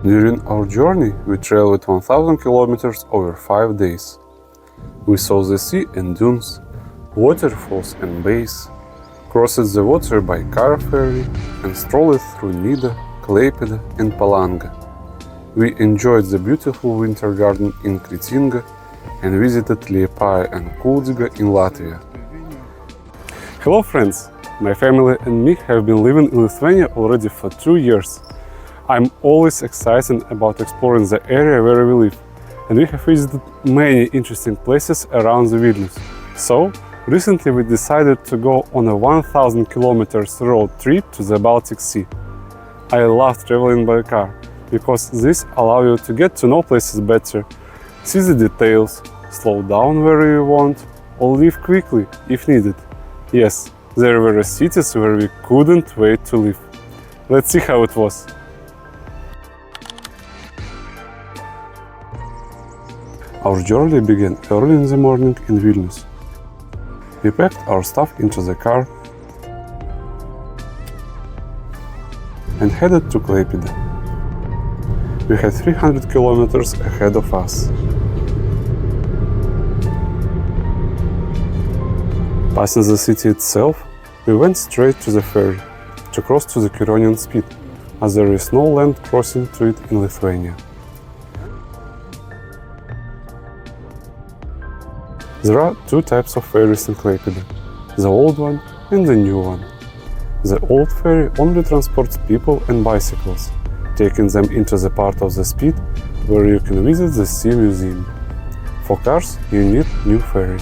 During our journey, we traveled 1000 kilometers over 5 days. We saw the sea and dunes, waterfalls and bays, crossed the water by car ferry and strolled through Nida, Klaipėda and Palanga. We enjoyed the beautiful winter garden in Kretinga and visited Liepāja and Kuldiga in Latvia. Hello friends! My family and me have been living in Lithuania already for 2 years. I'm always excited about exploring the area where we live, and we have visited many interesting places around the Vilnius. So, recently we decided to go on a 1000 kilometers road trip to the Baltic Sea. I love traveling by car, because this allows you to get to know places better, see the details, slow down where you want, or leave quickly if needed. Yes, there were cities where we couldn't wait to live. Let's see how it was. Our journey began early in the morning in Vilnius. We packed our stuff into the car and headed to Klaipėda. We had 300 kilometers ahead of us. Passing the city itself, we went straight to the ferry to cross to the Curonian Spit, as there is no land crossing to it in Lithuania. There are two types of ferries in Klaipėda, the old one and the new one. The old ferry only transports people and bicycles, taking them into the part of the Spit where you can visit the Sea Museum. For cars, you need new ferry.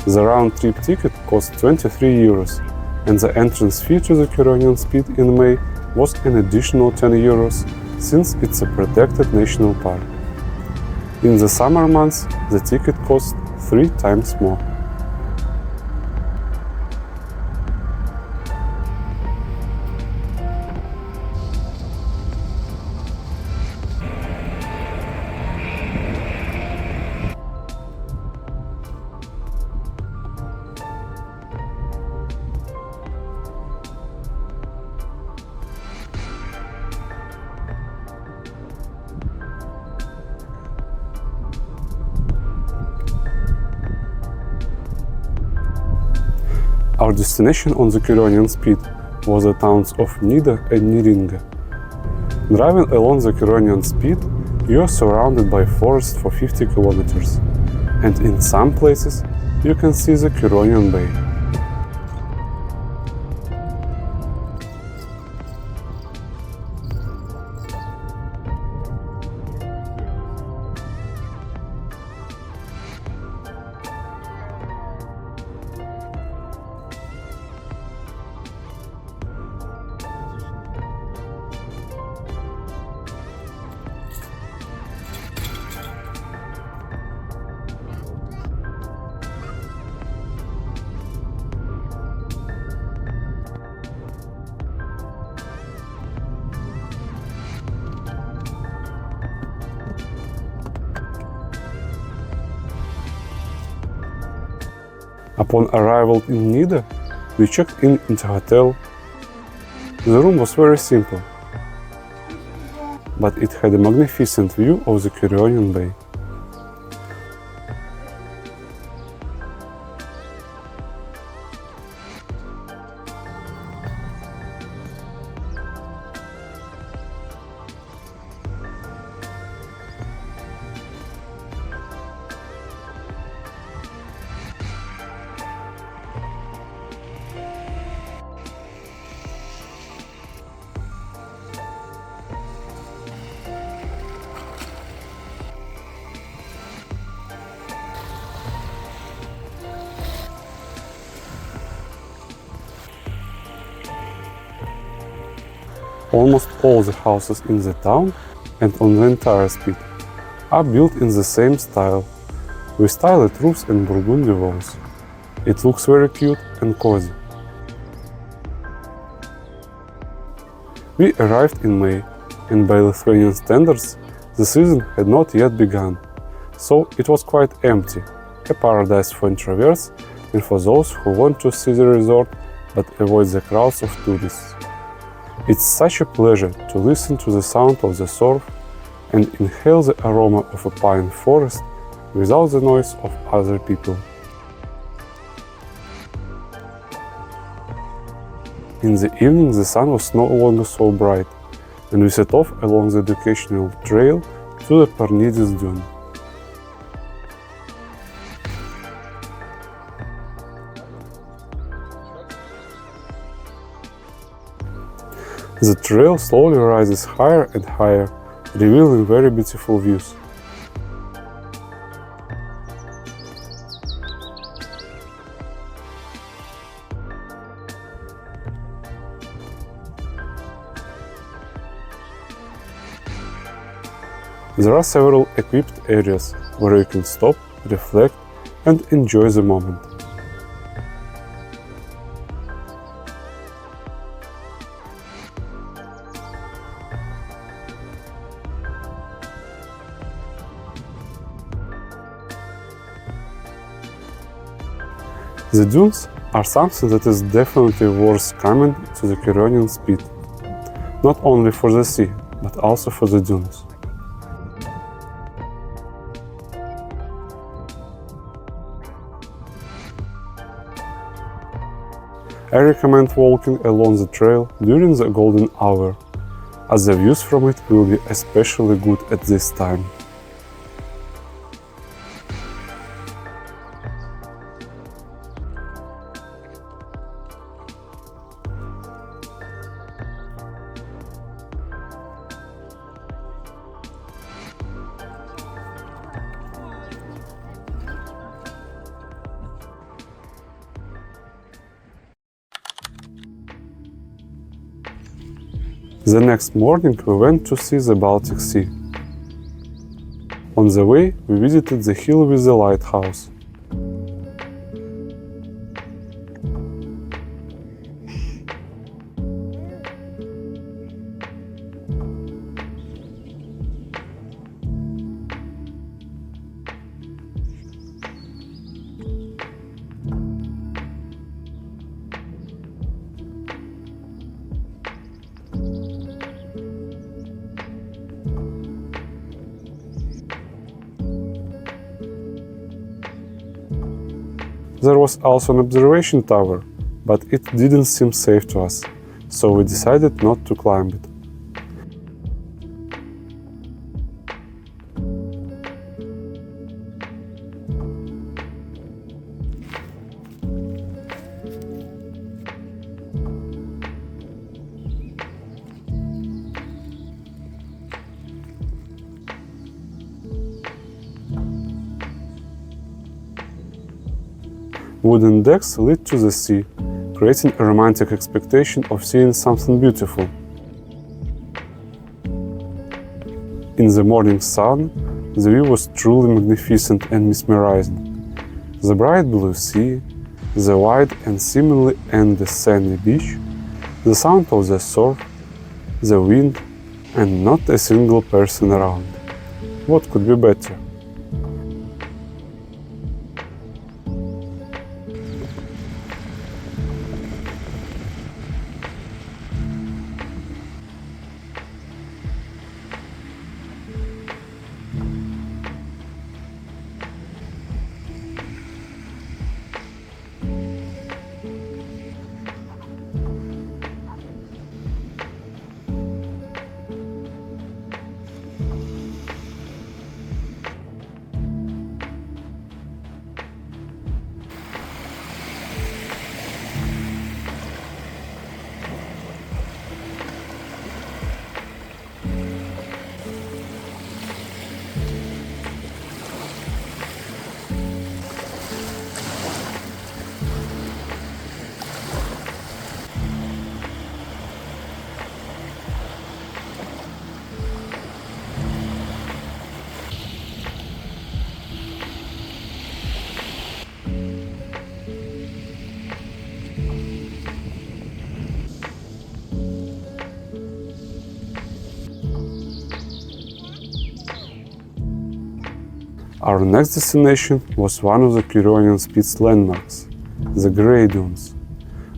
The round-trip ticket cost 23 euros, and the entrance fee to the Curonian Spit in May was an additional 10 euros, since it's a protected national park. In the summer months, the ticket costs 3 times more. Our destination on the Curonian Spit was the towns of Nida and Neringa. Driving along the Curonian Spit, you are surrounded by forest for 50 kilometers, and in some places you can see the Curonian Bay. Upon arrival in Nida, we checked in into a hotel. The room was very simple, but it had a magnificent view of the Curonian Bay. Almost all the houses in the town and on the entire Spit are built in the same style, with tiled roofs and burgundy walls. It looks very cute and cozy. We arrived in May, and by Lithuanian standards, the season had not yet begun, So it was quite empty, a paradise for introverts and for those who want to see the resort but avoid the crowds of tourists. It's such a pleasure to listen to the sound of the surf and inhale the aroma of a pine forest without the noise of other people. In the evening the sun was no longer so bright, and we set off along the educational trail to the Parnidis dune. The trail slowly rises higher and higher, revealing very beautiful views. There are several equipped areas where you can stop, reflect, and enjoy the moment. The dunes are something that is definitely worth coming to the Curonian Spit, not only for the sea, but also for the dunes. I recommend walking along the trail during the golden hour, as the views from it will be especially good at this time. The next morning we went to see the Baltic Sea. On the way we visited the hill with the lighthouse. There was also an observation tower, but it didn't seem safe to us, so we decided not to climb it. Wooden decks lead to the sea, creating a romantic expectation of seeing something beautiful. In the morning sun, the view was truly magnificent and mesmerizing. The bright blue sea, the wide and seemingly endless sandy beach, the sound of the surf, the wind, and not a single person around. What could be better? Our next destination was one of the Curonian Spit's landmarks, the Grey Dunes.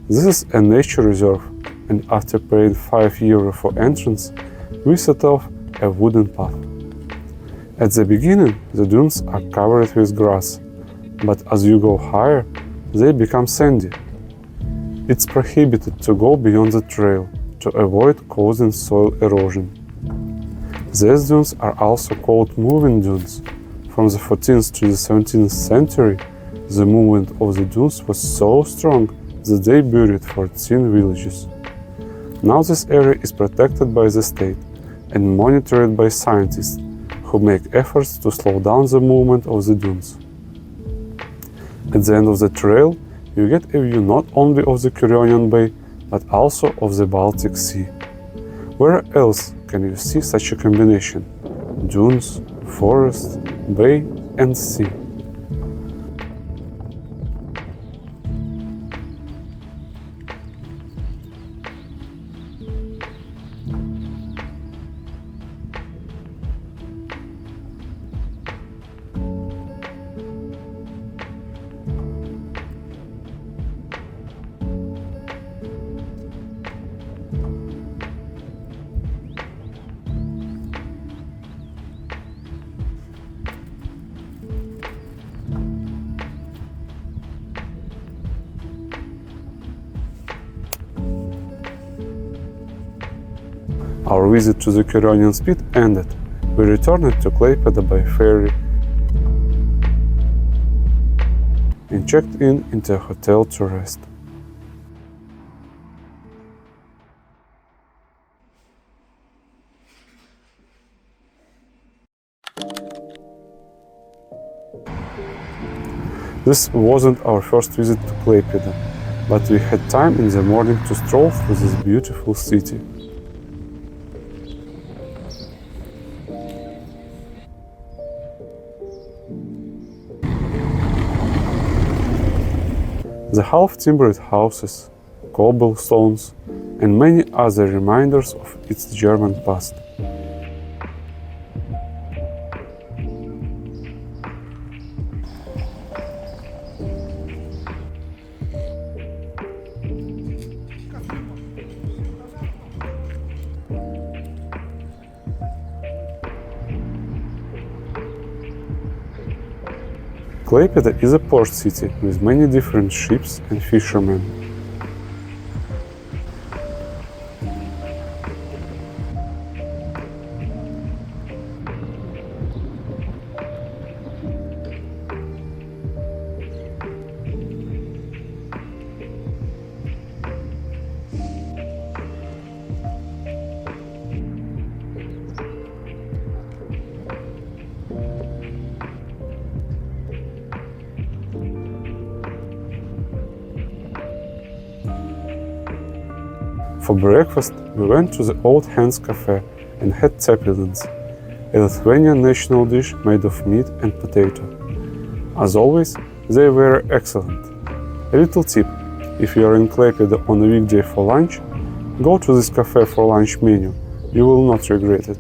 This is a nature reserve, and after paying €5 for entrance, we set off a wooden path. At the beginning, the dunes are covered with grass, but as you go higher, they become sandy. It's prohibited to go beyond the trail to avoid causing soil erosion. These dunes are also called moving dunes. From the 14th to the 17th century, the movement of the dunes was so strong that they buried 14 villages. Now this area is protected by the state and monitored by scientists who make efforts to slow down the movement of the dunes. At the end of the trail, you get a view not only of the Curonian Bay, but also of the Baltic Sea. Where else can you see such a combination? Dunes, forest, bay, and sea. Our visit to the Curonian Spit ended. We returned to Klaipėda by ferry and checked into a hotel to rest. This wasn't our first visit to Klaipėda, but we had time in the morning to stroll through this beautiful city. The half-timbered houses, cobblestones, and many other reminders of its German past. Klaipėda is a port city with many different ships and fishermen. For breakfast, we went to the Old Hands Cafe and had cepelins, a Lithuanian national dish made of meat and potato. As always, they were excellent. A little tip: if you are in Klaipėda on a weekday for lunch, go to this cafe for lunch menu. You will not regret it.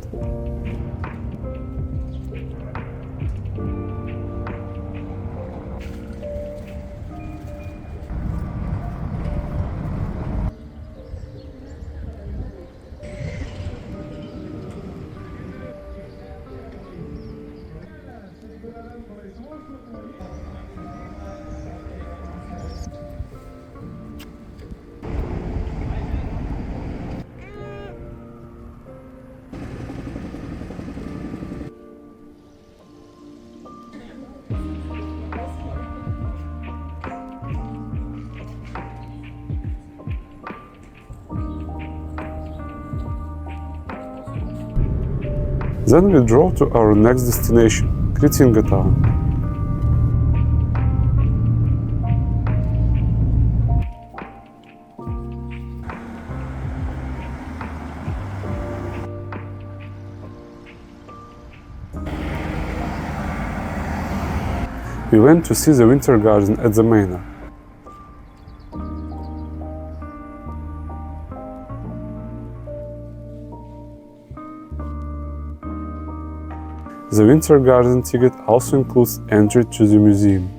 Then we drove to our next destination, Kretinga town. We went to see the winter garden at the manor. The Winter Garden ticket also includes entry to the museum.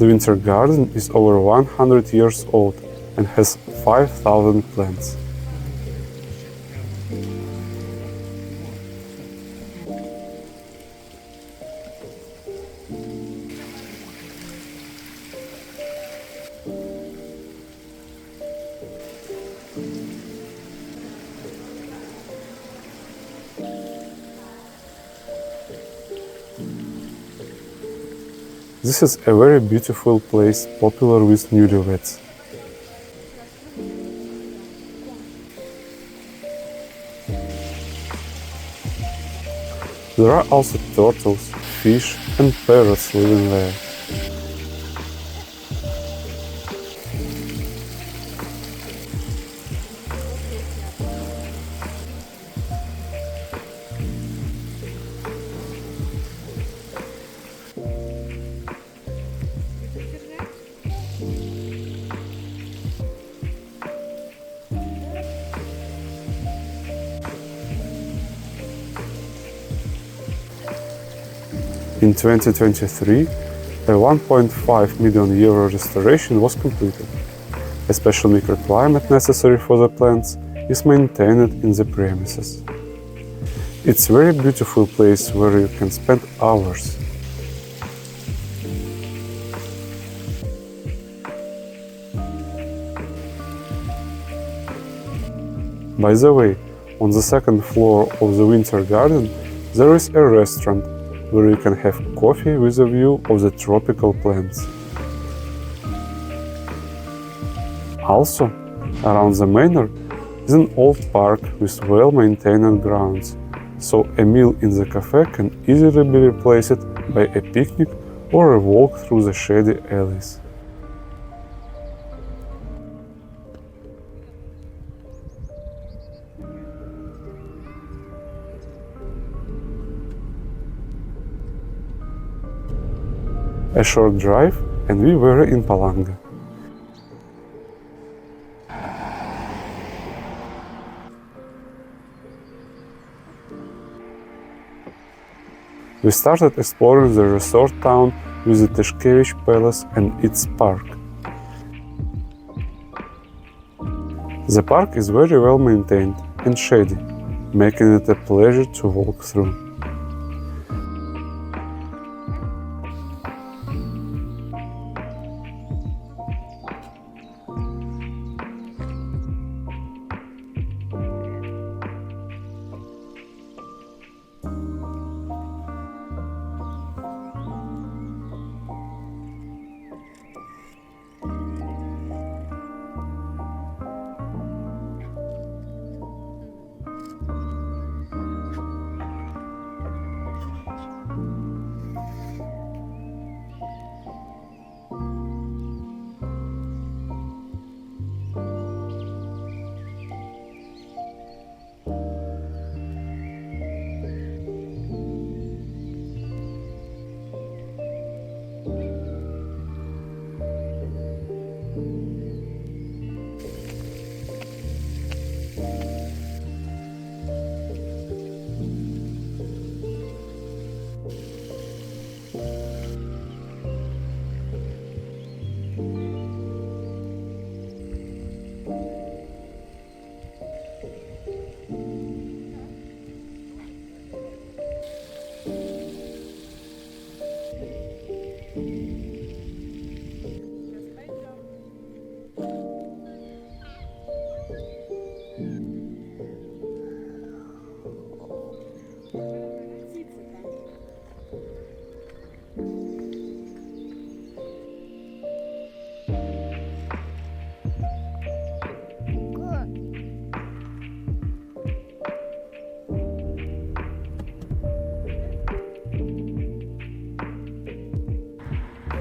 The Winter Garden is over 100 years old and has 5,000 plants. This is a very beautiful place, popular with newlyweds. There are also turtles, fish and parrots living there. In 2023, a 1.5 million euro restoration was completed. A special microclimate necessary for the plants is maintained in the premises. It's a very beautiful place where you can spend hours. By the way, on the second floor of the Winter Garden, there is a restaurant where you can have coffee with a view of the tropical plants. Also, around the manor is an old park with well-maintained grounds, so a meal in the cafe can easily be replaced by a picnic or a walk through the shady alleys. A short drive and we were in Palanga. We started exploring the resort town with the Tiškević Palace and its park. The park is very well maintained and shady, making it a pleasure to walk through.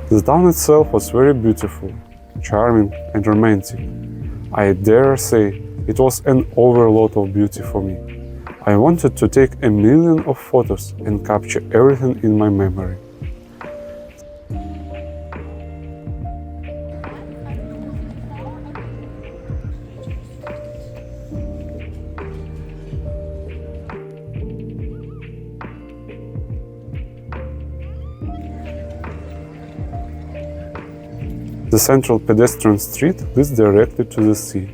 The town itself was very beautiful, charming and romantic. I dare say it was an overload of beauty for me. I wanted to take a million of photos and capture everything in my memory. The central pedestrian street leads directly to the sea.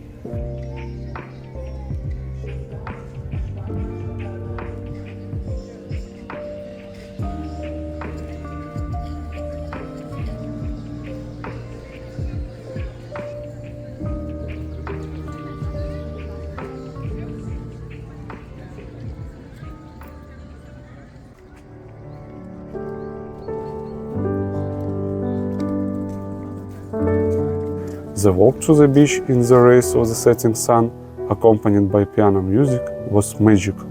The walk to the beach in the rays of the setting sun, accompanied by piano music, was magical.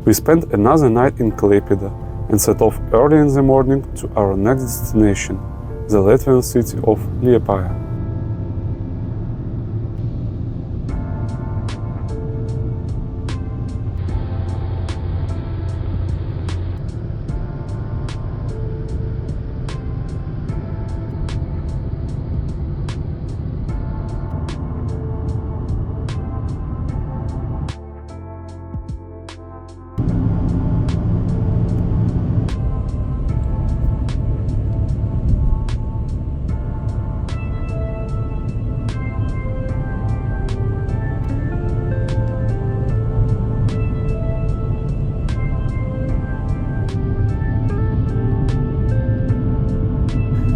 We spent another night in Klaipėda and set off early in the morning to our next destination, the Latvian city of Liepāja.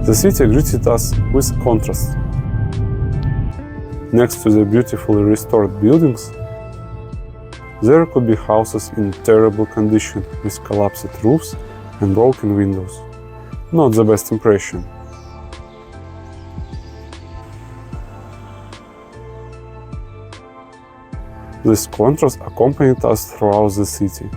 The city greeted us with contrast. Next to the beautifully restored buildings, there could be houses in terrible condition with collapsed roofs and broken windows. Not the best impression. This contrast accompanied us throughout the city.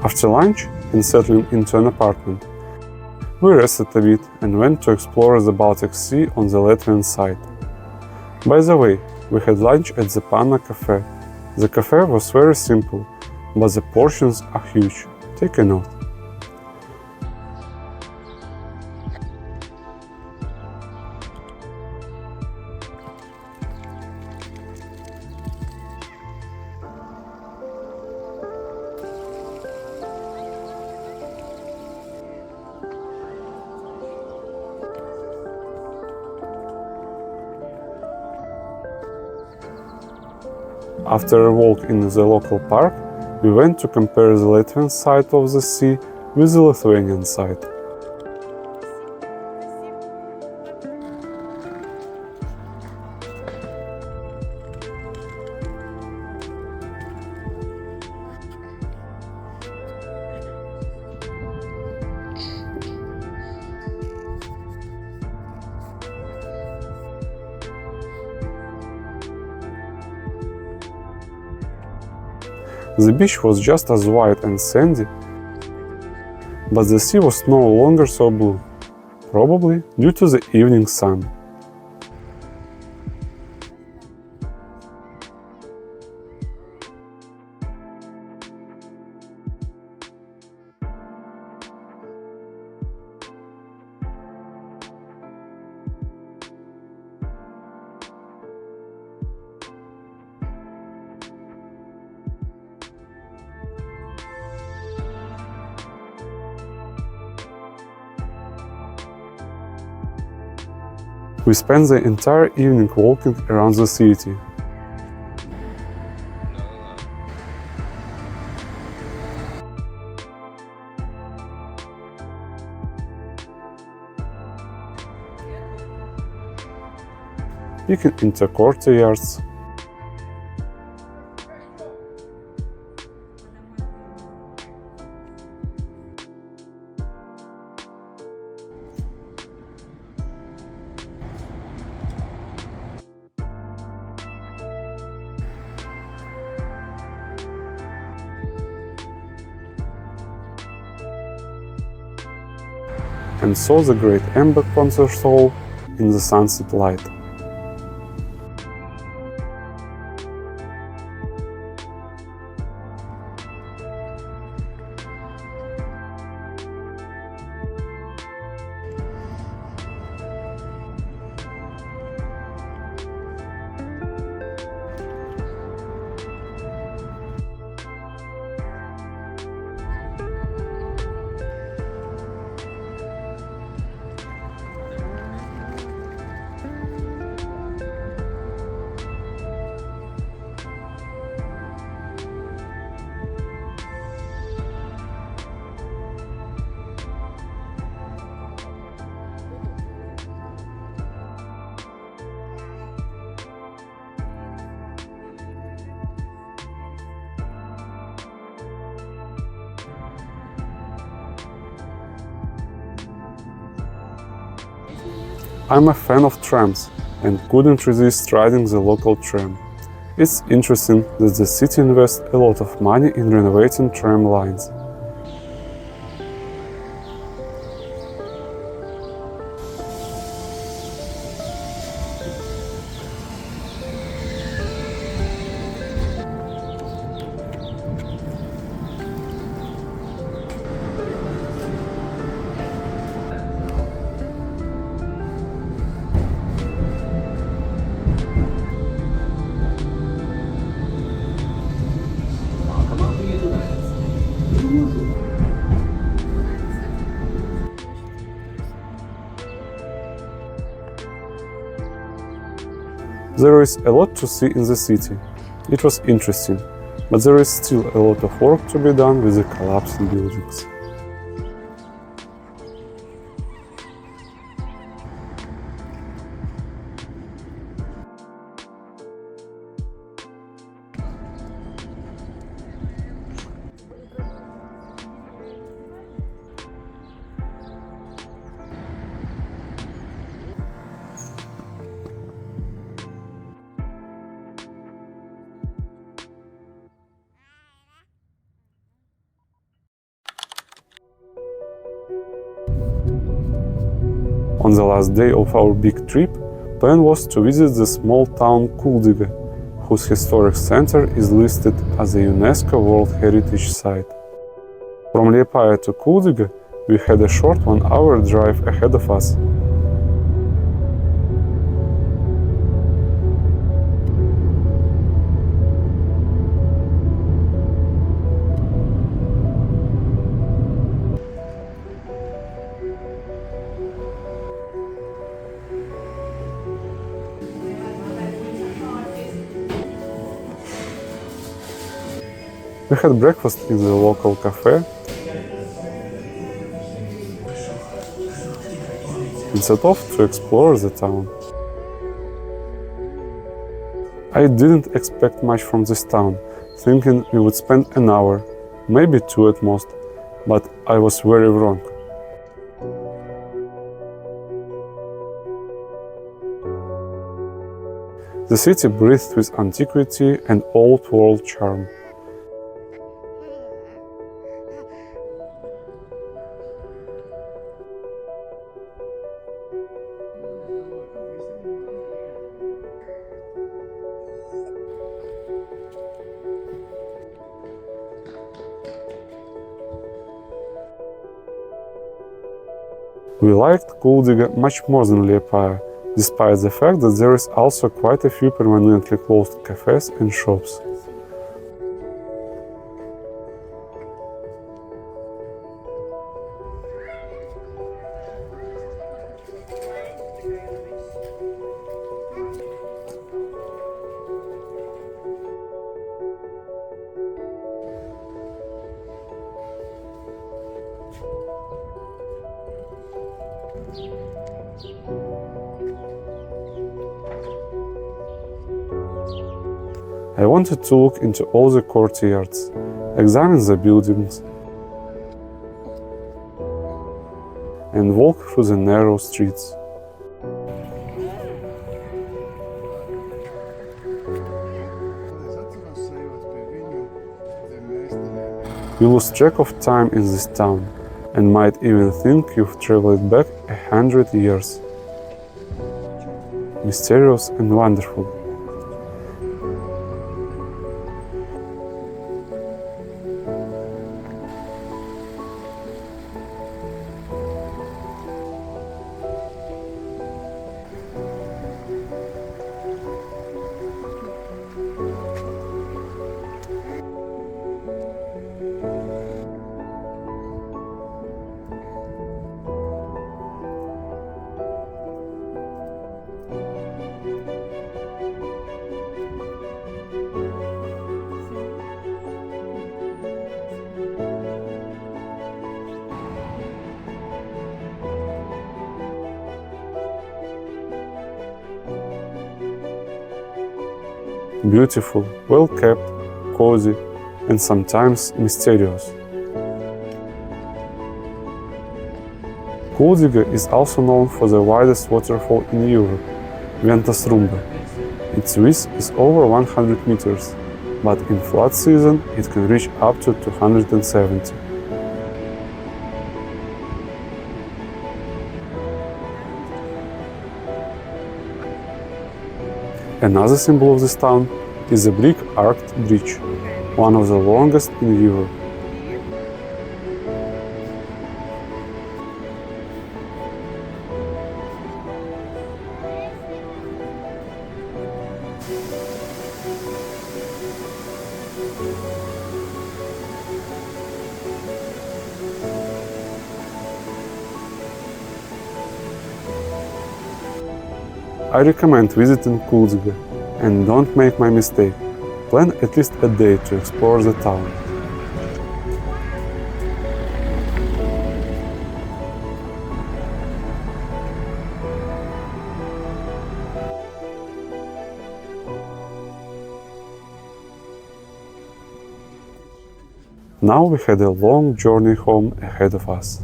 After lunch and settling into an apartment, we rested a bit and went to explore the Baltic Sea on the Latvian side. By the way, we had lunch at the Panna Cafe. The cafe was very simple, but the portions are huge. Take a note. After a walk in the local park, we went to compare the Latvian side of the sea with the Lithuanian side. The beach was just as white and sandy, but the sea was no longer so blue, probably due to the evening sun. We spent the entire evening walking around the city. Peeking into courtyards, and saw the great Amber concert hall in the sunset light. I'm a fan of trams and couldn't resist riding the local tram. It's interesting that the city invests a lot of money in renovating tram lines. There is a lot to see in the city. It was interesting, but there is still a lot of work to be done with the collapsing buildings. On the last day of our big trip, plan was to visit the small town Kuldiga, whose historic center is listed as a UNESCO World Heritage Site. From Liepāja to Kuldiga, we had a short 1-hour drive ahead of us. We had breakfast in the local cafe and set off to explore the town. I didn't expect much from this town, thinking we would spend an hour, maybe two at most, but I was very wrong. The city breathed with antiquity and old-world charm. We liked Kuldiga much more than Liepāja, despite the fact that there is also quite a few permanently closed cafes and shops. I wanted to look into all the courtyards, examine the buildings, and walk through the narrow streets. You lose track of time in this town, and might even think you've traveled back 100 years. Mysterious and wonderful. Beautiful, well-kept, cozy, and sometimes mysterious. Kuldiga is also known for the widest waterfall in Europe, Ventas Rumba. Its width is over 100 meters, but in flood season it can reach up to 270. Another symbol of this town is the brick arched bridge, one of the longest in Europe. I recommend visiting Kuldiga, and don't make my mistake. Plan at least a day to explore the town. Now we had a long journey home ahead of us.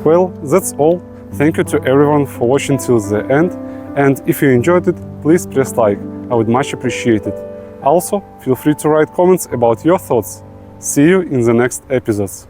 Well, that's all. Thank you to everyone for watching till the end, and if you enjoyed it, please press like. I would much appreciate it. Also, feel free to write comments about your thoughts. See you in the next episodes.